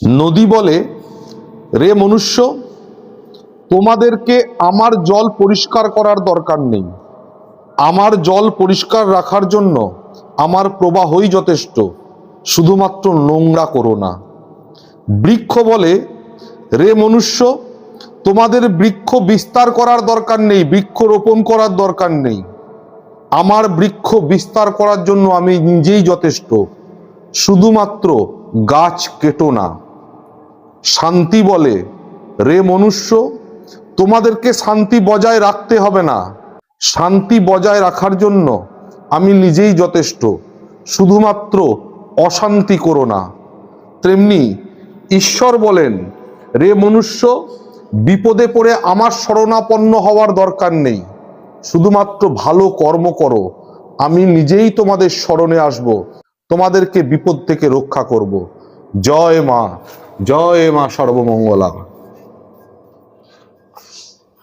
নদী বলে, রে মনুষ্য, তোমাদেরকে আমার জল পরিষ্কার করার দরকার নেই। আমার জল পরিষ্কার রাখার জন্য আমার প্রবাহই যথেষ্ট, শুধুমাত্র নোংরা করো না। বৃক্ষ বলে, রে মনুষ্য, তোমাদের বৃক্ষ বিস্তার করার দরকার নেই, বৃক্ষ রোপণ করার দরকার নেই। আমার বৃক্ষ বিস্তার করার জন্য আমি নিজেই যথেষ্ট, শুধুমাত্র গাছ কেটো না। শান্তি বলে, রে মনুষ্য, তোমাদেরকে শান্তি বজায় রাখতে হবে না, শান্তি বজায় রাখার জন্য আমি নিজেই যথেষ্ট, শুধুমাত্র অশান্তি করো না। তেমনি ঈশ্বর বলেন, রে মনুষ্য, বিপদে পড়ে আমার শরণাপন্ন হওয়ার দরকার নেই, শুধুমাত্র ভালো কর্ম করো, আমি নিজেই তোমাদের শরণে আসব, তোমাদেরকে বিপদ থেকে রক্ষা করব। জয় মা, জয় মা সর্বমঙ্গলা।